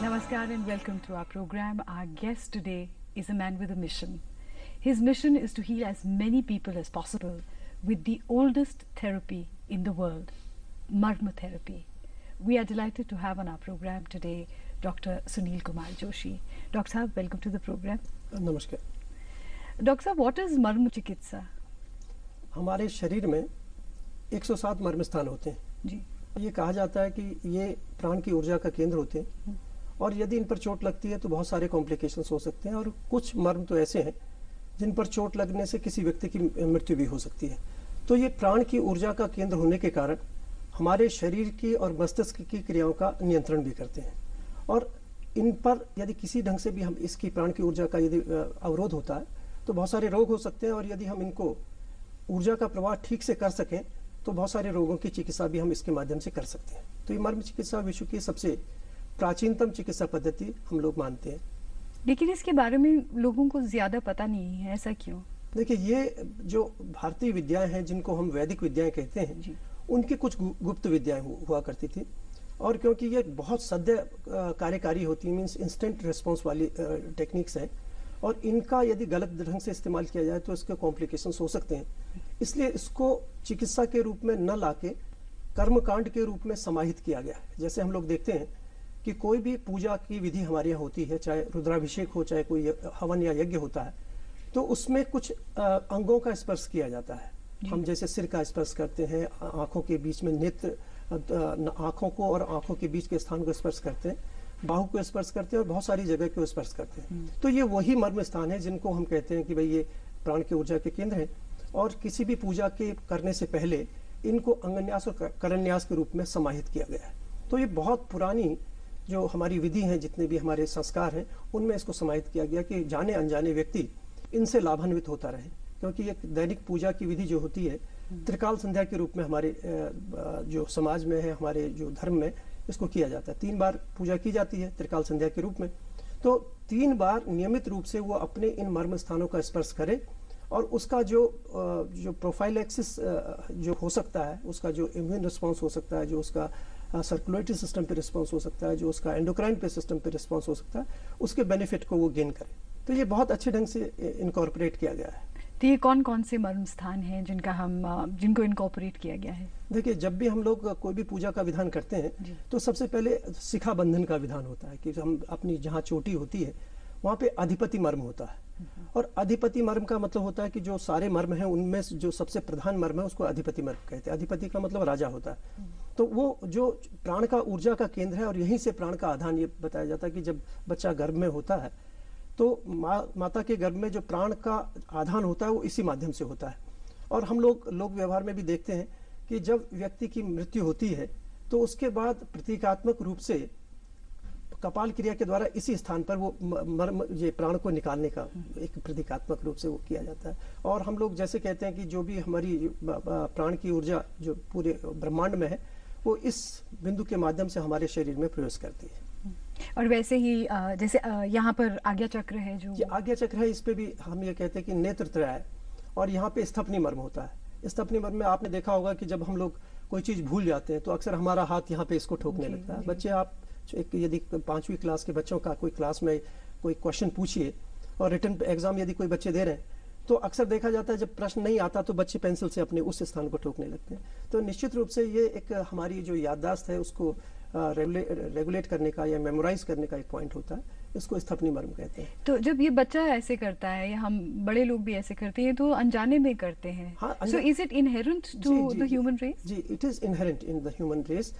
Namaskar and welcome to our program. Our guest today is a man with a mission. His mission is to heal as many people as possible with the oldest therapy in the world, Marma therapy. We are delighted to have on our program today Dr. Sunil Kumar Joshi. Dr. Sahab, welcome to the program. नमस्कार। Dr. Sahab, what is Marma चिकित्सा? हमारे शरीर में 107 मर्म स्थान होते हैं। जी। ये कहा जाता है कि ये प्राण की ऊर्जा का केंद्र होते हैं और यदि इन पर चोट लगती है तो बहुत सारे कॉम्प्लिकेशंस हो सकते हैं और कुछ मर्म तो ऐसे हैं जिन पर चोट लगने से किसी व्यक्ति की मृत्यु भी हो सकती है। तो ये प्राण की ऊर्जा का केंद्र होने के कारण हमारे शरीर की और मस्तिष्क की क्रियाओं का नियंत्रण भी करते हैं और इन पर यदि किसी ढंग से भी हम इसकी प्राण की ऊर्जा का यदि अवरोध होता है तो बहुत सारे रोग हो सकते हैं और यदि हम इनको ऊर्जा का प्रवाह ठीक से कर सकें तो बहुत सारे रोगों की चिकित्सा भी हम इसके माध्यम से कर सकते हैं। तो ये मर्म चिकित्सा विश्व की सबसे प्राचीनतम चिकित्सा पद्धति हम लोग मानते हैं। लेकिन इसके बारे में लोगों को ज्यादा पता नहीं है, ऐसा क्यों? देखिए, ये जो भारतीय विद्याएं हैं जिनको हम वैदिक विद्याएं कहते हैं, उनकी कुछ गुप्त विद्याएं हुआ करती थी और क्योंकि ये बहुत सद्य कार्यकारी होती है, मीन्स इंस्टेंट रिस्पॉन्स वाली टेक्निक्स हैं और इनका यदि गलत ढंग से इस्तेमाल किया जाए तो इसके कॉम्प्लिकेशंस हो सकते हैं। इसलिए इसको चिकित्सा के रूप में न लाके कर्मकांड के रूप में समाहित किया गया है। जैसे हम लोग देखते हैं कि कोई भी पूजा की विधि हमारे यहाँ होती है, चाहे रुद्राभिषेक हो, चाहे कोई हवन या यज्ञ होता है, तो उसमें कुछ अंगों का स्पर्श किया जाता है। हम जैसे सिर का स्पर्श करते हैं, आंखों के बीच में नेत्र, आंखों को और आंखों के बीच के स्थान को स्पर्श करते हैं, बाहु को स्पर्श करते हैं और बहुत सारी जगह को स्पर्श करते हैं। तो ये वही मर्म स्थान है जिनको हम कहते हैं कि भाई ये प्राण की ऊर्जा के केंद्र हैं और किसी भी पूजा के करने से पहले इनको अंगन्यास और करन्यास के रूप में समाहित किया गया है। तो ये बहुत पुरानी जो हमारी विधि हैं, जितने भी हमारे संस्कार हैं, उनमें इसको समाहित किया गया कि जाने अनजाने व्यक्ति इनसे लाभान्वित होता रहे। क्योंकि ये दैनिक पूजा की विधि जो होती है त्रिकाल संध्या के रूप में हमारे जो समाज में है, हमारे जो धर्म में इसको किया जाता है। 3 बार पूजा की जाती है त्रिकाल संध्या के रूप में। तो 3 बार नियमित रूप से वो अपने इन मर्म स्थानों का स्पर्श करे और उसका जो प्रोफाइलैक्सिस जो हो सकता है, उसका जो इम्यून रिस्पॉन्स हो सकता है, जो उसका सर्कुलेटरी सिस्टम पे रिस्पॉन्स हो सकता है, जो उसका एंडोक्राइन पे सिस्टम पे रिस्पॉन्स हो सकता है, उसके बेनिफिट को वो गेन करे। तो ये बहुत अच्छे ढंग से इनकॉर्पोरेट किया गया है। तो ये कौन कौन से मर्म स्थान हैं जिनको इनकॉर्पोरेट किया गया है? देखिए, जब भी हम लोग कोई भी पूजा का विधान करते हैं तो सबसे पहले शिखा बंधन का विधान होता है कि हम अपनी जहाँ चोटी होती है वहाँ पे अधिपति मर्म होता है और अधिपति मर्म का मतलब होता है कि जो सारे मर्म हैं उनमें जो सबसे प्रधान मर्म है उसको अधिपति मर्म कहते हैं। अधिपति का मतलब राजा होता है। तो वो जो प्राण का ऊर्जा का केंद्र है और यहीं से प्राण का आधान ये बताया जाता है कि जब बच्चा गर्भ में होता है तो माता के गर्भ में जो प्राण का आधान होता है वो इसी माध्यम से होता है। और हम लोग व्यवहार में भी देखते हैं कि जब व्यक्ति की मृत्यु होती है तो उसके बाद प्रतीकात्मक रूप से कपाल क्रिया के द्वारा इसी स्थान पर वो मर्म ये प्राण को निकालने का एक प्रतीकात्मक रूप से वो किया जाता है। और हम लोग जैसे कहते हैं कि जो भी हमारी प्राण की ऊर्जा जो पूरे ब्रह्मांड में है वो इस बिंदु के माध्यम से हमारे शरीर में प्रवेश करती है। और वैसे ही जैसे यहाँ पर आज्ञा चक्र है, जो ये आज्ञा चक्र है, इस पे भी हम ये कहते हैं कि नेत्र त्रय है और यहाँ पे स्थपनी मर्म होता है। स्थपनी मर्म में आपने देखा होगा कि जब हम लोग कोई चीज भूल जाते हैं तो अक्सर हमारा हाथ यहाँ पे इसको ठोकने लगता है। बच्चे, आप यदि 5वीं क्लास के बच्चों का कोई क्लास में कोई क्वेश्चन पूछिए और रिटन एग्जाम यदि कोई बच्चे दे रहे हैं तो अक्सर देखा जाता है जब प्रश्न नहीं आता तो बच्चे पेंसिल से अपने उस स्थान को ठोकने लगते हैं। तो निश्चित रूप से ये एक हमारी जो याददाश्त है उसको रेगुलेट करने का या मेमोराइज करने का एक पॉइंट होता है। इसको स्थपनी मर्म कहते हैं। तो जब ये बच्चा ऐसे करता है या हम बड़े लोग भी ऐसे करते हैं तो अनजाने में करते हैं। So is it inherent to the human race? जी, it is inherent in the human race.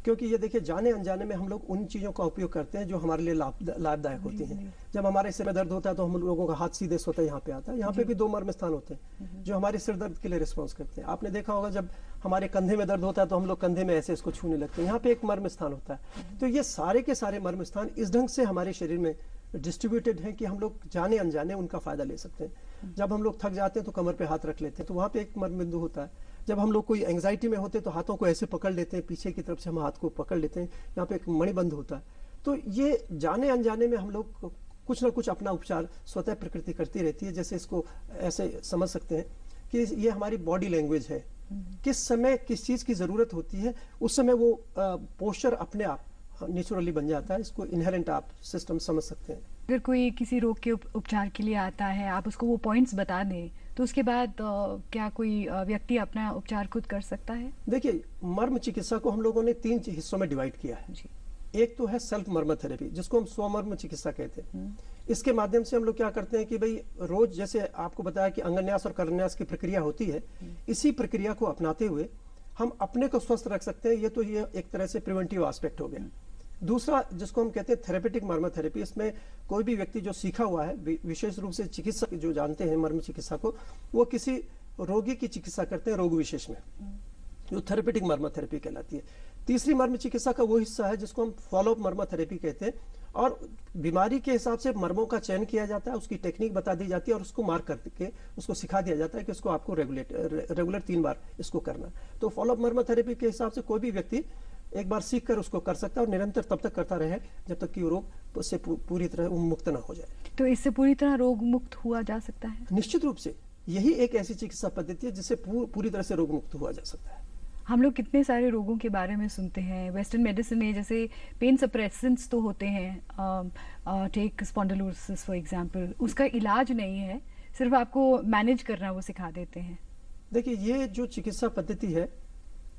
क्योंकि ये देखिए, जाने अनजाने में हम लोग उन चीजों का उपयोग करते हैं जो हमारे लिए लाभदायक होती हैं। जब हमारे सिर में दर्द होता है तो हम लोगों का हाथ सीधे स्वतः यहाँ पे आता है। यहाँ पे भी 2 मर्म स्थान होते हैं जो हमारे सिर दर्द के लिए रिस्पॉन्स करते हैं। आपने देखा होगा जब हमारे कंधे में दर्द होता है तो हम लोग कंधे में ऐसे इसको छूने लगते हैं। यहाँ पे एक मर्म स्थान होता है। तो ये सारे के सारे मर्म स्थान इस ढंग से हमारे शरीर में डिस्ट्रीब्यूटेड हैं कि हम लोग जाने अनजाने उनका फायदा ले सकते हैं। जब हम लोग थक जाते हैं तो कमर पे हाथ रख लेते हैं, तो वहाँ पे एक मर्म बिंदु होता है। जब हम लोग कोई एंग्जाइटी में होते हैं तो हाथों को ऐसे पकड़ लेते हैं, पीछे की तरफ से हम हाथ को पकड़ लेते हैं, यहाँ पे एक मणिबंध होता है। तो ये जाने अनजाने में हम लोग कुछ ना कुछ अपना उपचार स्वतः प्रकृति करती रहती है। जैसे इसको ऐसे समझ सकते हैं कि ये हमारी बॉडी लैंग्वेज है। किस समय किस चीज की जरूरत होती है उस समय वो पोस्चर अपने आप नेचुरली बन जाता है। इसको इनहेरेंट आप सिस्टम समझ सकते हैं। अगर कोई किसी रोग के उपचार के लिए आता है, आप उसको वो पॉइंट्स बता दें, तो उसके बाद क्या कोई व्यक्ति अपना उपचार खुद कर सकता है? देखिए, मर्म चिकित्सा को हम लोगों ने 3 हिस्सों में डिवाइड किया है जी। एक तो है सेल्फ मर्म थेरेपी, जिसको हम स्वमर्म चिकित्सा कहते हैं। इसके माध्यम से हम लोग क्या करते हैं कि भाई रोज जैसे आपको बताया कि अंगन्यास और करन्यास की प्रक्रिया होती है, इसी प्रक्रिया को अपनाते हुए हम अपने को स्वस्थ रख सकते हैं। ये एक तरह से प्रिवेंटिव एस्पेक्ट हो गया। दूसरा जिसको हम कहते हैं थेरेपेटिक मर्म थेरेपी, इसमें कोई भी व्यक्ति जो सीखा हुआ है, विशेष रूप से चिकित्सक जो जानते हैं मर्म चिकित्सा को, वो किसी रोगी की चिकित्सा करते हैं रोग विशेष में, जो थेरेपेटिक मर्म थेरेपी कहलाती है। तीसरी मर्म चिकित्सा का वो हिस्सा है जिसको हम फॉलोअप मर्म थेरेपी कहते हैं, और बीमारी के हिसाब से मर्मों का चयन किया जाता है, उसकी टेक्निक बता दी जाती है और उसको मार्क करके उसको सिखा दिया जाता है कि इसको आपको रेगुलर 3 बार इसको करना। तो फॉलोअप मर्म थेरेपी के हिसाब से कोई भी व्यक्ति एक बार सीख कर उसको कर सकता है और निरंतर तब तक करता रहे जब तक कि वो रोग उससे पूरी तरह मुक्त ना हो जाए। तो इससे पूरी तरह रोग मुक्त हुआ जा सकता है? निश्चित रूप से यही एक ऐसी चिकित्सा पद्धति है जिससे पूरी तरह से रोग मुक्त हुआ जा सकता है। हम लोग कितने सारे रोगों के बारे में सुनते हैं वेस्टर्न मेडिसिन में, जैसे पेन सप्रेसेंट्स तो होते हैं, टेक स्पॉन्डिलोसिस फॉर एग्जांपल, उसका इलाज नहीं है, सिर्फ आपको मैनेज करना वो सिखा देते हैं। देखिए, ये जो चिकित्सा पद्धति है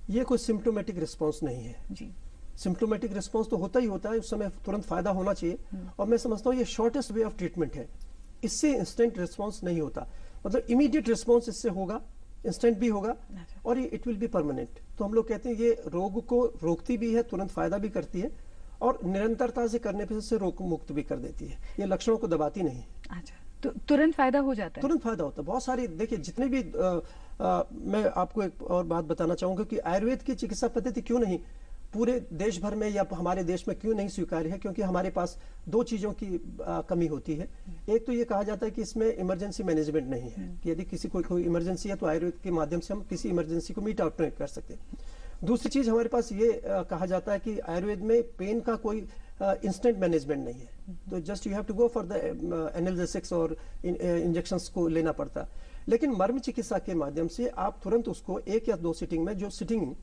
ये कोई सिम्टोमेटिक रिस्पॉन्स नहीं है जी। सिम्टोमेटिक रिस्पॉन्स तो होता ही होता है, उस समय तुरंत फायदा होना चाहिए, और मैं समझता हूँ ये शॉर्टेस्ट वे ऑफ ट्रीटमेंट है। इससे इंस्टेंट रिस्पॉन्स नहीं होता, मतलब इमीडिएट रिस्पॉन्स इससे होगा, इंस्टेंट भी होगा, और ये इट विल बी परमानेंट। तो हम लोग कहते हैं ये रोग को रोकती भी है, तुरंत फायदा भी करती है, और निरंतरता से करने पर से रोग मुक्त भी कर देती है। ये लक्षणों को दबाती नहीं। अच्छा, तो तुरंत फायदा हो जाता है? तुरंत फायदा होता है। बहुत सारी, देखिए जितने भी मैं आपको एक और बात बताना चाहूंगा कि आयुर्वेद की चिकित्सा पद्धति क्यों नहीं पूरे देश भर में या हमारे देश में क्यों नहीं स्वीकार्य है, क्योंकि हमारे पास 2 चीजों की कमी होती है। एक तो ये कहा जाता है कि इसमें इमरजेंसी मैनेजमेंट नहीं है, कि यदि किसी कोई इमरजेंसी है तो आयुर्वेद के माध्यम से हम किसी इमरजेंसी को मीट आउट नहीं कर सकते। दूसरी चीज हमारे पास ये कहा जाता है कि आयुर्वेद में पेन का कोई इंस्टेंट मैनेजमेंट नहीं है, तो just you have to go for the analgesics और इंजेक्शंस को लेना पड़ता है। लेकिन मर्म चिकित्सा के माध्यम से आप तुरंत उसको 1 या 2 सिटिंग में, जो सिटिंग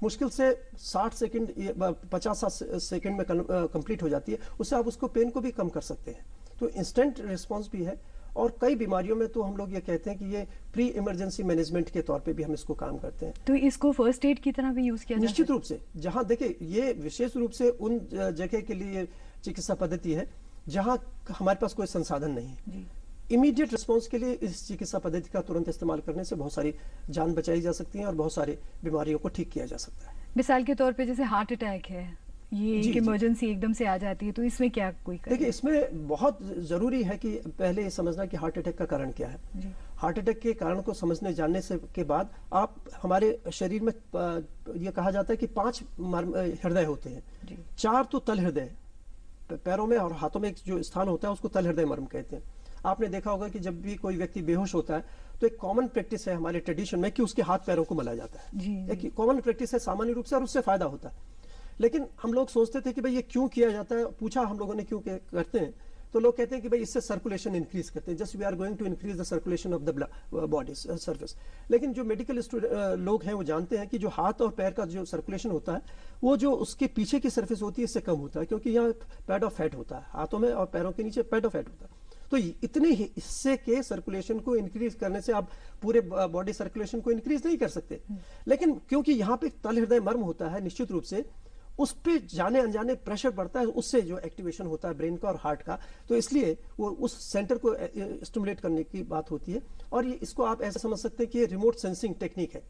मुश्किल से 60 सेकंड 50 सेकंड में कंप्लीट हो जाती है, उससे आप उसको पेन को भी कम कर सकते हैं। तो इंस्टेंट रिस्पांस भी है, और कई बीमारियों में तो हम लोग ये कहते हैं कि ये प्री इमरजेंसी मैनेजमेंट के तौर पे भी हम इसको काम करते हैं। तो इसको फर्स्ट एड की तरह भी यूज किया जाता है? निश्चित रूप से। जहां देखिए, ये विशेष रूप से उन जगह के लिए चिकित्सा पद्धति है जहां हमारे पास कोई संसाधन नहीं है। इमीडिएट रिस्पांस के लिए इस चिकित्सा पद्धति का तुरंत इस्तेमाल करने से बहुत सारी जान बचाई जा सकती है और बहुत सारी बीमारियों को ठीक किया जा सकता है। मिसाल के तौर पे जैसे हार्ट अटैक है, ये एक इमरजेंसी एकदम से आ जाती है, तो इसमें क्या कोई करे? देखिए, इसमें बहुत जरूरी है कि पहले ये समझना कि हार्ट अटैक का कारण क्या है। हार्ट अटैक के कारण को समझने जानने से के बाद आप, हमारे शरीर में ये कहा जाता है कि 5 हृदय होते हैं। 4 तो तल हृदय, पैरों में और हाथों में जो स्थान होता है उसको तल हृदय मर्म कहते हैं। आपने देखा होगा कि जब भी कोई व्यक्ति बेहोश होता है तो एक कॉमन प्रैक्टिस है हमारे ट्रेडिशन में कि उसके हाथ पैरों को मला जाता है। एक कॉमन प्रैक्टिस है सामान्य रूप से, और उससे फायदा होता है। लेकिन हम लोग सोचते थे कि भाई ये क्यों किया जाता है, पूछा हम लोगों ने क्यों करते हैं, तो लोग कहते हैं कि भाई इससे सर्कुलेशन इंक्रीज करते हैं, just we are going to increase the circulation of the body surface. लेकिन जो मेडिकल लोग हैं वो जानते हैं कि जो हाथ और पैर का जो सर्कुलेशन होता है वो जो उसके पीछे की सरफेस होती है इससे कम होता है, क्योंकि यहाँ पैड ऑफ फैट होता है, हाथों में और पैरों के नीचे पैड ऑफ फैट होता है। तो इतने ही हिस्से के सर्कुलेशन को इंक्रीज करने से आप पूरे बॉडी सर्कुलेशन को इंक्रीज नहीं कर सकते। लेकिन क्योंकि यहाँ पे तल हृदय मर्म होता है, निश्चित रूप से उस पे जाने अनजाने प्रेशर पड़ता है, उससे जो एक्टिवेशन होता है ब्रेन का और हार्ट का, तो इसलिए वो उस सेंटर को स्टिमुलेट करने की बात होती है। और ये इसको आप ऐसा समझ सकते हैं कि ये रिमोट सेंसिंग टेक्निक है।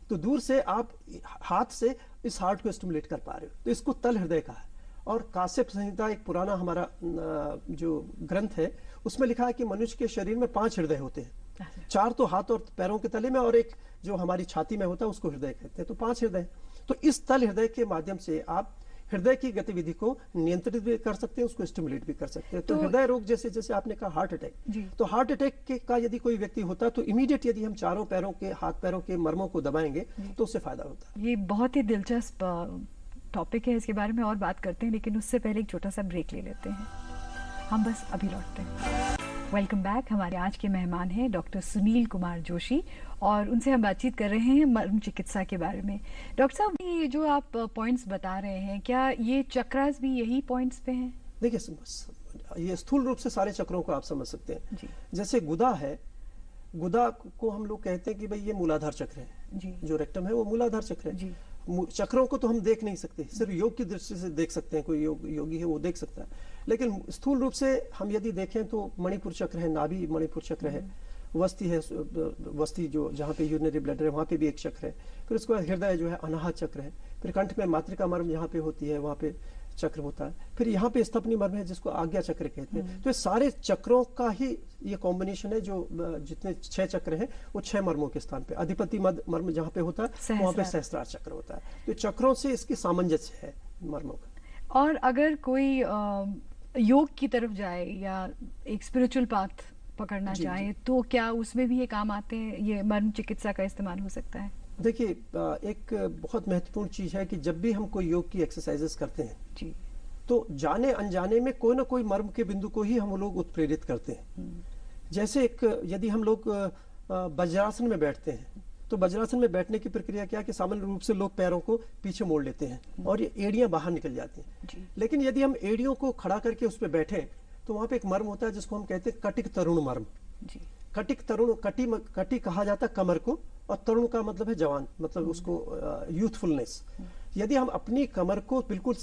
तो दूर से आप हाथ से इस हार्ट को स्टिमुलेट कर पा रहे हो, तो इसको तल हृदय का है। और काश्यप संहिता एक पुराना हमारा जो ग्रंथ है उसमें लिखा है कि मनुष्य के शरीर में 5 हृदय होते हैं, 4 तो हाथ और पैरों के तले में, और एक जो हमारी छाती में होता है उसको हृदय कहते हैं। तो 5 हृदय। तो इस तल हृदय के माध्यम से आप हृदय की गतिविधि को नियंत्रित भी कर सकते हैं, उसको स्टिमुलेट भी कर सकते हैं। तो हृदय रोग जैसे जैसे आपने कहा हार्ट अटैक, तो हार्ट अटैक का यदि कोई व्यक्ति होता है तो इमीडिएट यदि हम चारों पैरों के, हाथ पैरों के मर्मों को दबाएंगे तो उससे फायदा होता है। ये बहुत ही दिलचस्प टॉपिक है, इसके बारे में और बात करते हैं, लेकिन उससे पहले एक छोटा सा ब्रेक ले लेते हैं। हम बस अभी लौटते हैं। Welcome back. हमारे आज के मेहमान हैं डॉक्टर सुनील कुमार जोशी और उनसे हम बातचीत कर रहे हैं मर्म चिकित्सा के बारे में। डॉक्टर साहब, ये जो आप पॉइंट्स बता रहे हैं, क्या ये चक्रास भी यही पॉइंट्स पे हैं? देखिए, ये स्थूल रूप से सारे चक्रों को आप समझ सकते हैं जी। जैसे गुदा है, गुदा को हम लोग कहते हैं कि भाई ये मूलाधार चक्र है जी। जो रेक्टम है वो मूलाधार चक्र है। जी। चक्रों को तो हम देख नहीं सकते, सिर्फ योग की दृष्टि से देख सकते हैं, कोई योगी है वो देख सकता है। लेकिन स्थूल रूप से हम यदि देखें तो मणिपुर चक्र है, नाभि मणिपुर चक्र है, वस्ती है, वस्ती जो जहाँ पे यूरिनरी ब्लैडर है वहाँ पे भी एक चक्र है। फिर उसके बाद हृदय जो है अनाहत चक्र है। फिर कंठ में मातृका मर्म जहाँ पे होती है वहाँ पे चक्र होता है। फिर यहाँ पे स्तपनी मर्म है जिसको आज्ञा चक्र कहते हैं। तो ये सारे चक्रों का ही ये कॉम्बिनेशन है जो जितने 6 चक्र हैं वो 6 मर्मों के स्थान पे अधिपति मर्म जहाँ पे होता है वहाँ पे सहस्त्रार चक्र होता है। तो चक्रों से इसकी सामंजस्य है मर्मों का। और अगर कोई योग की तरफ जाए या एक स्पिरिचुअल पाथ पकड़ना चाहे तो क्या उसमें भी ये काम आते हैं, ये मर्म चिकित्सा का इस्तेमाल हो सकता है? देखिए, एक बहुत महत्वपूर्ण चीज है कि जब भी हम कोई योग की एक्सरसाइजेस करते हैं जी, तो जाने अनजाने में कोई ना कोई मर्म के बिंदु को ही हम लोग उत्प्रेरित करते हैं। जैसे यदि हम लोग वज्रासन में बैठते हैं तो वज्रासन में बैठने की प्रक्रिया क्या है कि सामान्य रूप से लोग पैरों को पीछे मोड़ लेते हैं और ये एड़ियां बाहर निकल जाती हैं। लेकिन यदि हम एड़ियों को खड़ा करके उस पर बैठे तो वहां पे एक मर्म होता है जिसको हम कहते हैं कटिक तरुण मर्म। कटिक तरुण, कटी कहा जाता है कमर को, और तरुण का मतलब है जवान, मतलब उसको यूथफुलनेस। यदि हम अपनी कमर को बिल्कुल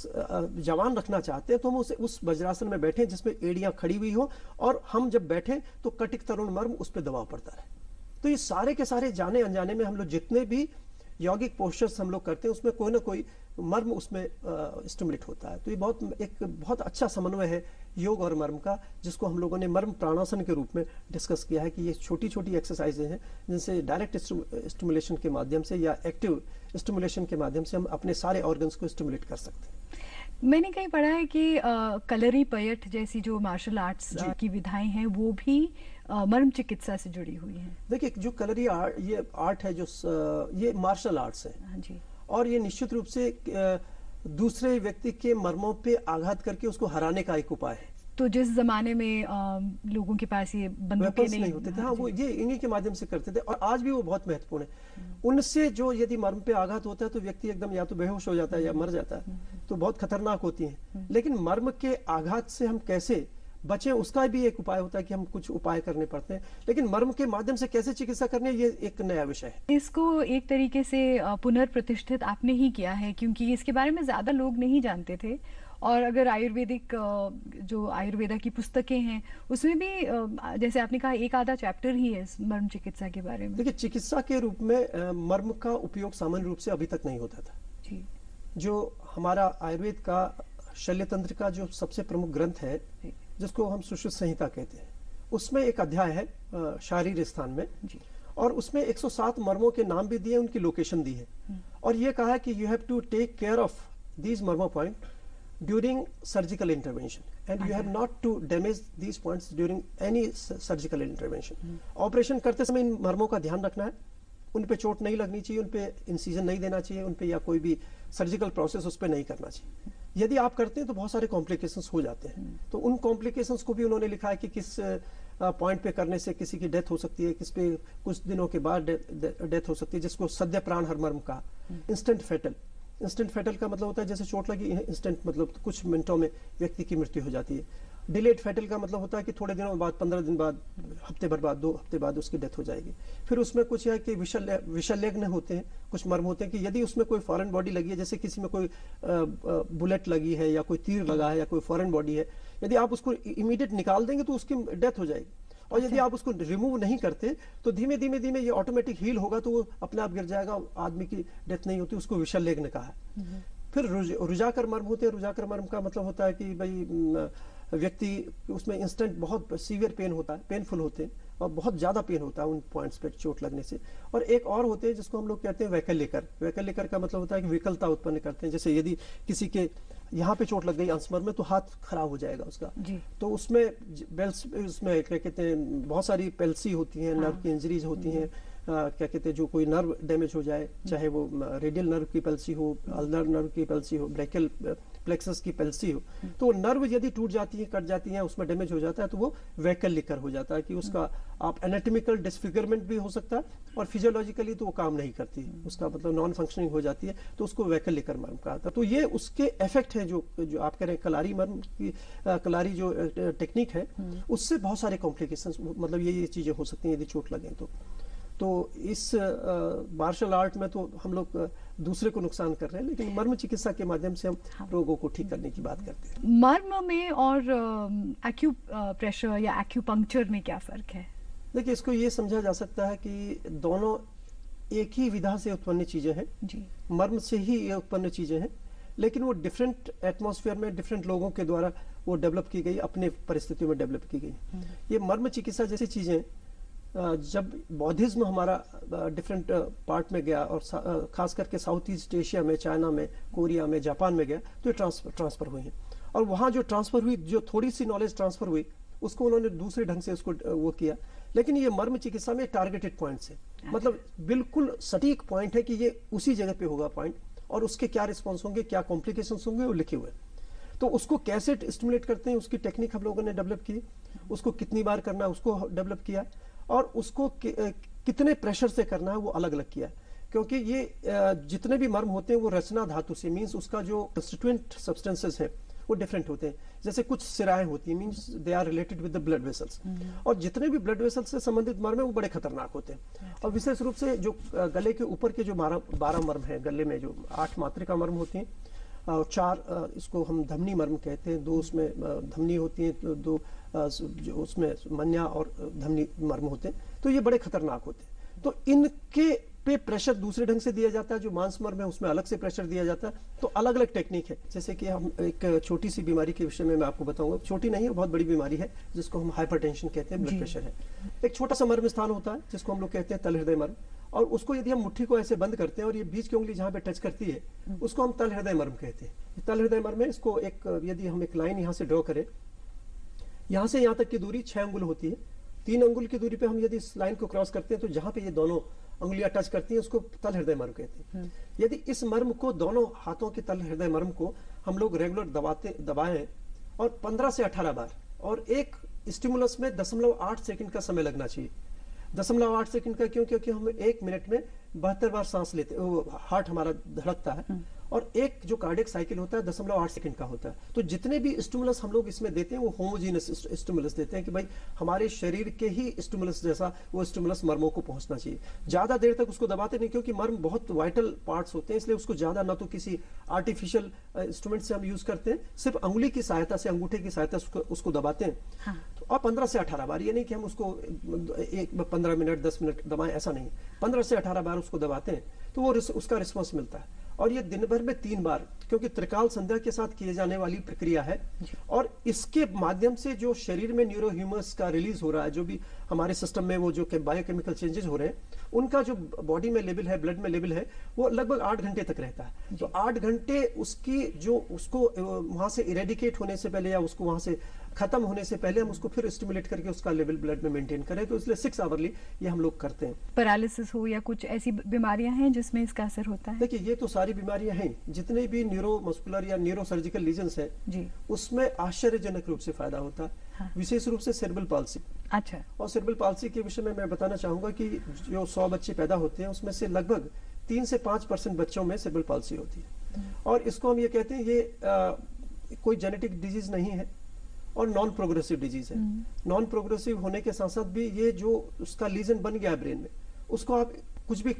जवान रखना चाहते हैं तो हम उस वज्रासन में बैठे जिसमें एड़ियां खड़ी हुई हो और हम जब बैठे तो कटिक तरुण मर्म उस पर दबाव पड़ता रहे। तो ये सारे के सारे जाने अनजाने में हम लोग जितने भी यौगिक पोस्चर्स हम लोग करते हैं उसमें कोई ना कोई मर्म उसमें स्टिमुलेट होता है। तो ये एक बहुत अच्छा समन्वय है योग और मर्म का, जिसको हम लोगों ने मर्म प्राणासन के रूप में डिस्कस किया है कि ये छोटी छोटी एक्सरसाइजें हैं जिनसे डायरेक्ट स्टिमुलेशन के माध्यम से या एक्टिव स्टिमुलेशन के माध्यम से हम अपने सारे ऑर्गन्स को स्टिमुलेट कर सकते हैं। मैंने कहीं पढ़ा है कि कलरी पयट जैसी जो मार्शल आर्ट्स की विधाएं हैं वो भी मर्म चिकित्सा से जुड़ी हुई हैं। देखिए, जो कलरी आर्ट, ये आर्ट है जो ये मार्शल आर्ट्स है। हाँ जी। और ये निश्चित रूप से दूसरे व्यक्ति के मर्मों पे आघात करके उसको हराने का एक उपाय है। तो जिस जमाने में लोगों के पास ये बंदूकें नहीं होते थे, हाँ, वो ये इन्हीं के माध्यम से करते थे और आज भी वो बहुत महत्वपूर्ण है। उनसे जो यदि मर्म पे आघात होता है तो व्यक्ति एकदम या तो बेहोश हो जाता है या मर जाता है, तो बहुत खतरनाक होती है। लेकिन मर्म के आघात से हम कैसे बचें उसका भी एक उपाय होता है कि हम कुछ उपाय करने पड़ते हैं। लेकिन मर्म के माध्यम से कैसे चिकित्सा करनी है ये एक नया विषय है। इसको एक तरीके से पुनर्प्रतिष्ठित आपने ही किया है क्योंकि इसके बारे में ज्यादा लोग नहीं जानते थे। और अगर आयुर्वेदिक जो आयुर्वेदा की पुस्तकें हैं उसमें भी जैसे आपने कहा एक आधा चैप्टर ही है मर्म चिकित्सा के बारे में। देखिए, चिकित्सा के रूप में मर्म का उपयोग सामान्य रूप से अभी तक नहीं होता था जी। जो हमारा आयुर्वेद का शल्यतंत्र का जो सबसे प्रमुख ग्रंथ है जिसको हम सुश्रुत संहिता कहते हैं, उसमें एक अध्याय है शारीर स्थान में जी। और उसमें 107 मर्मों के नाम भी दिए, उनकी लोकेशन दी है और ये कहा है कि you have to take care of these marma point during surgical intervention and you have not to damage these points during any surgical intervention. Operation करते समय इन मर्मों का ध्यान रखना है, उन पे चोट नहीं लगनी चाहिए, उन पे इंसिजन नहीं देना चाहिए, उन पे या कोई भी सर्जिकल प्रोसेस उस पे नहीं करना चाहिए। यदि आप करते हैं तो बहुत सारे कॉम्प्लिकेशंस हो जाते हैं। तो उन कॉम्प्लिकेशंस को भी उन्होंने लिखा है कि किस पॉइंट पे करने से किसी की डेथ हो सकती है, किस पे कुछ दिनों के बाद डेथ हो सकती है, जिसको सद्य प्राण हर मर्म का इंस्टेंट फेटल। इंस्टेंट फेटल का मतलब होता है जैसे चोट लगी इंस्टेंट, मतलब कुछ मिनटों में व्यक्ति की मृत्यु हो जाती है। डिलेड फेटल का मतलब होता है कि थोड़े दिनों बाद, 15 दिन बाद, हफ्ते भर बाद, 2 हफ्ते बाद उसकी डेथ हो जाएगी। फिर उसमें कुछ है कि विशल्यग्न होते हैं, कुछ मर्म होते हैं कि यदि उसमें कोई फॉरेन बॉडी लगी है, जैसे किसी में कोई बुलेट लगी है या कोई तीर लगा है या कोई फॉरेन बॉडी है, यदि आप उसको इमीडिएट निकाल देंगे तो उसकी डेथ हो जाएगी। और यदि आप उसको रिमूव नहीं करते तो धीमे धीमे धीमे ये ऑटोमेटिक हील होगा तो वो अपने आप गिर जाएगा, आदमी की डेथ नहीं होती, उसको विशल्यग्न कहा है। फिर रुजाकर मर्म होते हैं। रुजाकर मर्म का मतलब होता है कि भाई व्यक्ति उसमें इंस्टेंट बहुत सीवियर पेन होता है, पेनफुल होते हैं और बहुत ज्यादा पेन होता है उन पॉइंट्स पे चोट लगने से। और एक और होते हैं जिसको हम लोग कहते हैं वैकल्यकर। वैकल्यकर का मतलब होता है कि विकलता उत्पन्न करते हैं। जैसे यदि किसी के यहाँ पे चोट लग गई अंशमर में तो हाथ खराब हो जाएगा उसका जी। तो उसमें उसमें क्या कहते हैं बहुत सारी पेल्सी होती हैं, नर्व की इंजरीज होती हैं, क्या कहते हैं जो कोई नर्व डैमेज हो जाए, चाहे वो रेडियल नर्व की पेल्सी हो, अल्नर नर्व की पेल्सी हो, ब्रैकियल प्लेक्सस की पेल्सी हो, तो वो नर्व यदि टूट जाती है, कट जाती है, उसमें डैमेज हो जाता है, तो वो वैकल लिकर हो जाता है कि उसका आप एनाटॉमिकल डिसफिगरमेंट भी हो सकता है और फिजियोलॉजिकली तो वो काम नहीं करती, उसका मतलब नॉन फंक्शनिंग हो जाती है, तो उसको वैकल लिकर मर्म कहा था। तो ये उसके इफेक्ट है जो आप कह रहे हैं कलारी मर्म की, कलारी जो टेक्निक है उससे बहुत सारे कॉम्प्लिकेशंस, मतलब ये चीजें हो सकती हैं यदि चोट लगे तो इस मार्शल आर्ट में तो हम लोग दूसरे को नुकसान कर रहे हैं, लेकिन मर्म चिकित्सा के माध्यम से हम रोगों को ठीक करने की बात करते हैं। मर्म में और एक्यू प्रेशर या एक्यूपंक्चर में क्या फर्क है? देखिए, इसको ये समझा जा सकता है कि दोनों एक ही विधा से उत्पन्न चीजें हैं जी। मर्म से ही ये उत्पन्न चीजें हैं, लेकिन वो डिफरेंट एटमॉस्फेयर में डिफरेंट लोगों के द्वारा वो डेवलप की गई, अपने परिस्थितियों में डेवलप की गई। ये मर्म चिकित्सा जैसी चीजें जब बौद्धिज्म हमारा डिफरेंट पार्ट में गया और खास करके साउथ ईस्ट एशिया में, चाइना में, कोरिया में, जापान में गया, तो ये ट्रांसफर हुई है। और वहाँ जो ट्रांसफर हुई, जो थोड़ी सी नॉलेज ट्रांसफर हुई, उसको उन्होंने दूसरे ढंग से उसको वो किया। लेकिन ये मर्म चिकित्सा में टारगेटेड पॉइंट्स है, मतलब बिल्कुल सटीक पॉइंट है कि ये उसी जगह पे होगा पॉइंट, और उसके क्या रिस्पॉन्स होंगे, क्या कॉम्प्लिकेशंस होंगे, वो लिखे हुए। तो उसको कैसे स्टिमुलेट करते हैं, उसकी टेक्निक हम लोगों ने डेवलप की, उसको कितनी बार करना है उसको डेवलप किया, और उसको कितने प्रेशर से करना है वो अलग अलग किया। क्योंकि ये जितने भी मर्म होते हैं वो रचना धातु से, मीन्स उसका जो कंस्टिट्यूएंट सब्सटेंसेस है वो डिफरेंट होते हैं। जैसे कुछ सिराएं होती हैं, means they are related with the blood vessels, और जितने भी ब्लड वेसल्स से संबंधित मर्म है वो बड़े खतरनाक होते हैं। और विशेष रूप से जो गले के ऊपर के जो 12 मर्म है, गले में जो 8 मात्रिका मर्म होती हैं, 4 इसको हम धमनी मर्म कहते हैं, 2 उसमें धमनी होती हैं, तो 2 जो उसमें मन्या और धमनी मर्म होते हैं, तो ये बड़े खतरनाक होते हैं। तो इनके पे प्रेशर दूसरे ढंग से दिया जाता है, जो मांस मर्म है उसमें अलग से प्रेशर दिया जाता है। तो अलग अलग टेक्निक है। जैसे कि हम एक छोटी सी बीमारी के विषय में मैं आपको बताऊंगा, छोटी नहीं है, बहुत बड़ी बीमारी है, जिसको हम हाइपरटेंशन कहते हैं, ब्लड प्रेशर है। एक छोटा सा मर्म स्थान होता है जिसको हम लोग कहते हैं तल हृदय मर्म, और उसको यदि हम मुट्ठी को ऐसे बंद करते हैं और ये बीच की उंगली जहाँ पे टच करती है उसको हम तल हृदय मर्म कहते हैं। तल हृदय मर्म में इसको एक, यदि हम एक लाइन यहाँ से ड्रॉ करें, यहाँ से यहाँ तक की दूरी 6 अंगुल होती है। 3 अंगुल की दूरी पे हम यदि इस लाइन को क्रॉस करते हैं तो जहाँ पे ये दोनों अंगुलियां टच करती हैं उसको तल हृदय मर्म कहते हैं। यदि इस मर्म को, दोनों हाथों के तल हृदय मर्म को हम लोग रेगुलर दबाएं और 15 से 18 बार, और एक स्टिमुलस में 0.8 सेकंड का समय लगना चाहिए। 0.8 सेकंड का क्यों? क्योंकि हम 1 मिनट में 72 बार सांस लेते, हार्ट हमारा धड़कता है, और एक जो कार्डियक साइकिल होता है 0.8 सेकंड का होता है। तो जितने भी स्टिमुलस हम लोग इसमें देते हैं वो होमोजीनस स्टिमुलस देते हैं कि भाई हमारे शरीर के ही स्टिमुलस जैसा वो स्टिमुलस मर्मों को पहुंचना चाहिए। ज्यादा देर तक उसको दबाते नहीं, क्योंकि मर्म बहुत वाइटल पार्ट्स होते हैं, इसलिए उसको ज्यादा ना तो किसी आर्टिफिशियल इंस्ट्रूमेंट से हम यूज करते हैं, सिर्फ अंगुली की सहायता से, अंगूठे की सहायता से उसको दबाते हैं। हाँ। तो और 15 से 18 बार, ये नहीं कि हम उसको 15 मिनट 10 मिनट दबाएं, ऐसा नहीं, 15 से 18 बार उसको दबाते हैं तो वो उसका रिस्पॉन्स मिलता है। और ये दिन भर में 3 बार, क्योंकि त्रिकाल संध्या के साथ किए जाने वाली प्रक्रिया है, और इसके माध्यम से जो शरीर में न्यूरोह्यूमस का रिलीज हो रहा है, जो भी हमारे सिस्टम में वो जो बायोकेमिकल चेंजेस हो रहे हैं, उनका जो बॉडी में लेवल है, ब्लड में लेवल है, वो लगभग 8 घंटे तक रहता है। तो 8 घंटे उसकी जो उसको वहां से इरेडिकेट होने से पहले या उसको वहां से खत्म होने से पहले हम उसको फिर स्टिमुलेट करके उसका लेवल ब्लड में मेंटेन करें, तो इसलिए 6 आवरली ये हम लोग करते हैं। पैरालिसिस हो या कुछ ऐसी बीमारियां हैं जिसमें इसका असर होता है? देखिए, ये तो सारी बीमारियां हैं, जितने भी न्यूरोमस्कुलर या न्यूरो सर्जिकल लीजन्स है जी, उसमें आश्चर्यजनक रूप से फायदा होता है। हाँ। विशेष रूप से सेरेब्रल पाल्सी। अच्छा। और सेरेब्रल पाल्सी के विषय में मैं बताना चाहूंगा कि जो 100 बच्चे पैदा होते हैं उसमें से लगभग 3 से 5% बच्चों में सेरेब्रल पाल्सी होती है। और इसको हम ये कहते हैं ये कोई जेनेटिक डिजीज नहीं है और नॉन प्रोग्रेसिव डिजीज है। नॉन प्रोग्रेसिव होने के साथ साथ भी ये जो उसका लीजन बन गया ब्रेन में, उसको आप कुछ भी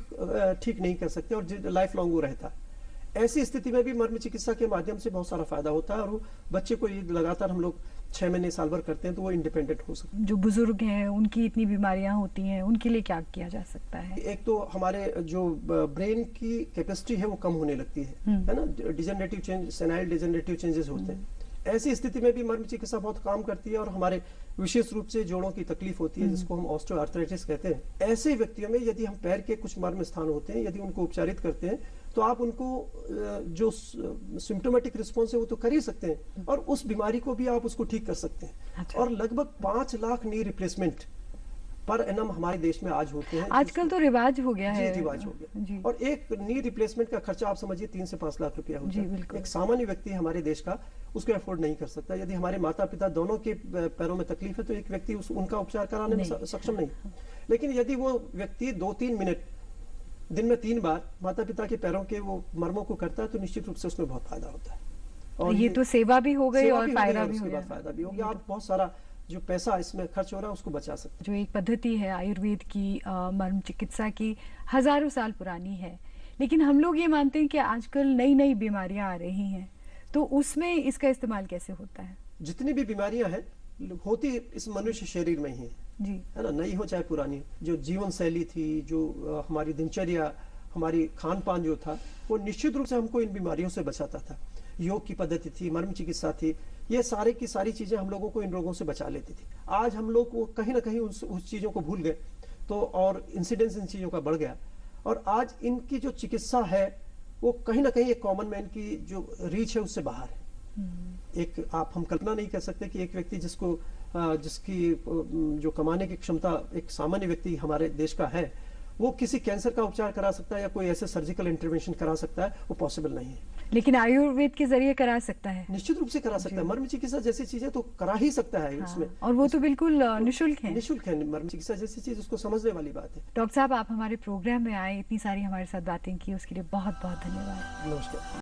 ठीक नहीं कर सकते और लाइफ लॉन्ग वो रहता है। ऐसी स्थिति में भी मर्म चिकित्सा के माध्यम से बहुत सारा फायदा होता है, और वो बच्चे को ये लगातार हम लोग 6 महीने साल भर करते हैं तो वो इंडिपेंडेंट हो सकते हैं। जो बुजुर्ग हैं उनकी इतनी बीमारियां होती हैं, उनके लिए क्या किया जा सकता है? एक तो हमारे जो ब्रेन की कैपेसिटी है वो कम होने लगती है ना, degenerative change, senile degenerative changes होते हैं। ऐसी स्थिति में भी मर्म चिकित्सा बहुत काम करती है, और हमारे विशेष रूप से जोड़ों की तकलीफ होती है जिसको हम ऑस्टियोआर्थराइटिस कहते हैं। ऐसे व्यक्तियों में यदि हम पैर के कुछ मर्म स्थान होते हैं, यदि उनको उपचारित करते हैं तो आप उनको जो सिम्टोमेटिक रिस्पॉन्स है वो तो कर ही सकते हैं, और उस बीमारी को भी आप उसको ठीक कर सकते हैं। अच्छा। और लगभग 5 lakh knee replacement per annum हमारे देश में आज होते हैं। आजकल तो रिवाज हो गया है। जी, रिवाज हो गया। जी। और एक नी रिप्लेसमेंट का खर्चा आप समझिए 3 से 5 लाख रुपया होता जी, है। बिल्कुल। एक सामान्य व्यक्ति हमारे देश का उसको अफोर्ड नहीं कर सकता। यदि हमारे माता पिता दोनों के पैरों में तकलीफ है तो एक व्यक्ति उनका उपचार कराने में सक्षम नहीं। लेकिन यदि वो व्यक्ति 2-3 मिनट दिन में 3 बार माता पिता के पैरों के वो मर्मों को करता है तो निश्चित रूप से उसमें बहुत फायदा होता है। और ये तो सेवा भी हो गई और फायदा भी हो गया। फायदा भी हो गया और बहुत सारा जो पैसा इसमें खर्च हो रहा है उसको बचा सकते। जो एक पद्धति है आयुर्वेद की, मर्म चिकित्सा की, हजारों साल पुरानी है, लेकिन हम लोग ये मानते हैं कि आजकल नई नई बीमारियां आ रही हैं, तो उसमें इसका इस्तेमाल कैसे होता है? जितनी भी बीमारियां हैं होती इस मनुष्य शरीर में ही है जी, है ना, नई हो चाहे पुरानी। जो जीवन शैली थी, जो हमारी दिनचर्या, हमारी खान पान जो था, वो निश्चित रूप से हमको इन बीमारियों से बचाता था। योग की पद्धति थी, मर्म चिकित्सा थी, ये सारे की सारी चीजें हम लोगों को इन रोगों से बचा लेती थी। आज हम लोग वो कहीं ना कहीं उस चीजों को भूल गए तो, और इंसिडेंस इन चीजों का बढ़ गया। और आज इनकी जो चिकित्सा है वो कहीं ना कहीं एक कॉमन मैन की जो रीच है उससे बाहर है। एक आप हम कल्पना नहीं कर सकते कि एक व्यक्ति जिसकी जो कमाने की क्षमता एक सामान्य व्यक्ति हमारे देश का है, वो किसी कैंसर का उपचार करा सकता है या कोई ऐसे सर्जिकल इंटरवेंशन करा सकता है, वो पॉसिबल नहीं है। लेकिन आयुर्वेद के जरिए करा सकता है। निश्चित रूप से करा सकता है। मर्म चिकित्सा जैसी चीजें तो करा ही सकता है। हाँ, उसमें और वो तो बिल्कुल निशुल्क है। निशुल्क है। मर्म चिकित्सा जैसी चीज उसको समझने वाली बात है। डॉक्टर साहब, आप हमारे प्रोग्राम में आए, इतनी सारी हमारे साथ बातें की, उसके लिए बहुत बहुत धन्यवाद। नमस्कार।